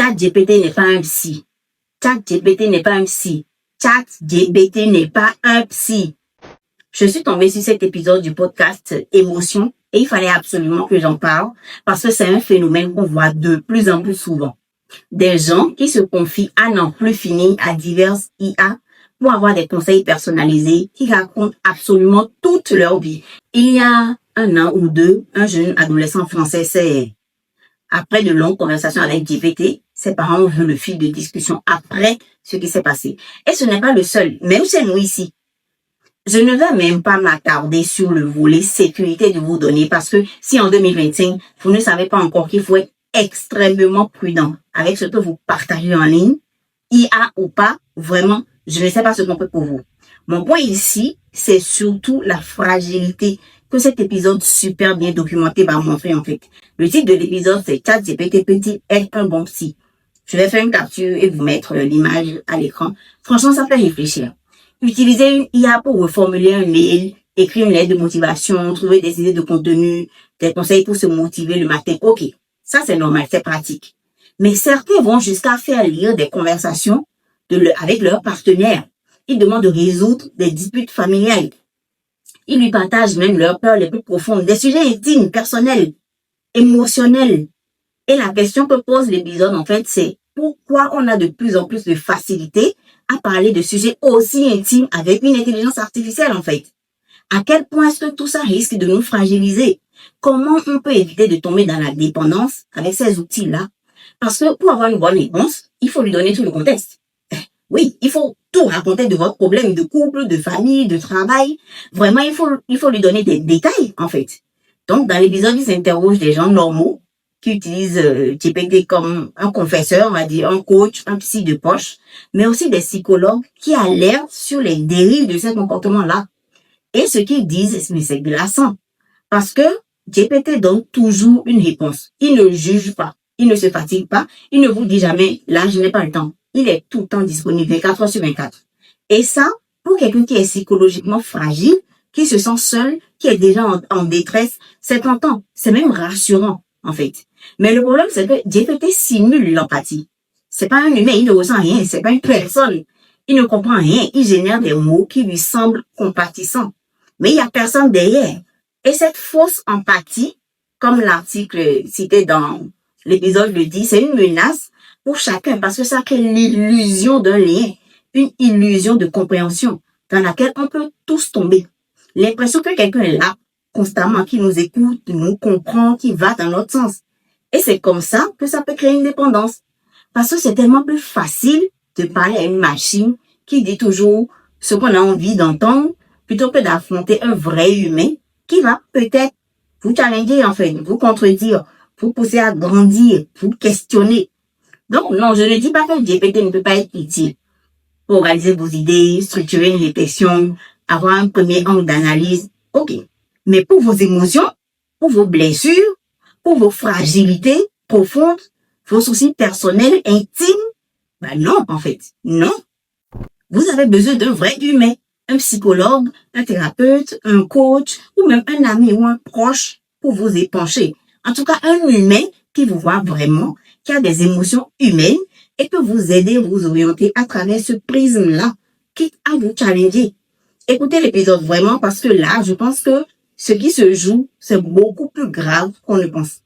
ChatGPT n'est pas un psy. ChatGPT n'est pas un psy. ChatGPT n'est pas un psy. Je suis tombée sur cet épisode du podcast Émotion et il fallait absolument que j'en parle parce que c'est un phénomène qu'on voit de plus en plus souvent. Des gens qui se confient à n'en plus finir à diverses IA pour avoir des conseils personnalisés qui racontent absolument toute leur vie. Il y a un an ou deux, un jeune adolescent français après de longues conversations avec GPT, ses parents ont vu le fil de discussion après ce qui s'est passé. Et ce n'est pas le seul, même chez nous ici. Je ne vais même pas m'attarder sur le volet sécurité de vos données parce que si en 2025, vous ne savez pas encore qu'il faut être extrêmement prudent avec ce que vous partagez en ligne, IA ou pas, vraiment, je ne sais pas ce qu'on peut pour vous. Mon point ici, c'est surtout la fragilité que cet épisode super bien documenté va montrer en fait. Le titre de l'épisode, c'est ChatGPT peut-il être un bon psy? Je vais faire une capture et vous mettre l'image à l'écran. Franchement, ça fait réfléchir. Utiliser une IA pour reformuler un mail, écrire une lettre de motivation, trouver des idées de contenu, des conseils pour se motiver le matin. Ok, ça c'est normal, c'est pratique. Mais certains vont jusqu'à faire lire des conversations avec leurs partenaires. Ils demandent de résoudre des disputes familiales. Ils lui partagent même leurs peurs les plus profondes, des sujets intimes, personnels, émotionnels. Et la question que pose l'épisode, en fait, c'est pourquoi on a de plus en plus de facilité à parler de sujets aussi intimes avec une intelligence artificielle, en fait. À quel point est-ce que tout ça risque de nous fragiliser? Comment on peut éviter de tomber dans la dépendance avec ces outils-là? Parce que pour avoir une bonne réponse, il faut lui donner tout le contexte. Oui, il faut tout raconter de votre problème de couple, de famille, de travail. Vraiment, il faut lui donner des détails, en fait. Donc, dans l'épisode, il s'interroge des gens normaux qui utilisent GPT comme un confesseur, on va dire, un coach, un psy de poche, mais aussi des psychologues qui alertent sur les dérives de ces comportements-là. Et ce qu'ils disent, c'est glaçant. Parce que GPT donne toujours une réponse. Il ne juge pas. Il ne se fatigue pas. Il ne vous dit jamais, là, je n'ai pas le temps. Il est tout le temps disponible 24 heures sur 24. Et ça, pour quelqu'un qui est psychologiquement fragile, qui se sent seul, qui est déjà en détresse, c'est tentant. C'est même rassurant, en fait. Mais le problème, c'est que GPT simule l'empathie. C'est pas un humain, il ne ressent rien. C'est pas une personne. Il ne comprend rien. Il génère des mots qui lui semblent compatissants. Mais il y a personne derrière. Et cette fausse empathie, comme l'article cité dans l'épisode le dit, c'est une menace pour chacun parce que ça crée l'illusion d'un lien, une illusion de compréhension dans laquelle on peut tous tomber. L'impression que quelqu'un est là, constamment, qui nous écoute, nous comprend, qui va dans notre sens. Et c'est comme ça que ça peut créer une dépendance. Parce que c'est tellement plus facile de parler à une machine qui dit toujours ce qu'on a envie d'entendre plutôt que d'affronter un vrai humain qui va peut-être vous challenger, en fait, vous contredire, vous pousser à grandir, vous questionner. Donc, non, je ne dis pas que GPT ne peut pas être utile pour organiser vos idées, structurer une réflexion, avoir un premier angle d'analyse. Ok. Mais pour vos émotions, pour vos blessures, pour vos fragilités profondes, vos soucis personnels, intimes, ben non, en fait. Non. Vous avez besoin d'un vrai humain, un psychologue, un thérapeute, un coach, ou même un ami ou un proche pour vous épancher. En tout cas, un humain qui vous voit vraiment, qui a des émotions humaines et peut vous aider à vous orienter à travers ce prisme-là, quitte à vous challenger. Écoutez l'épisode vraiment parce que là, je pense que ce qui se joue, c'est beaucoup plus grave qu'on ne pense.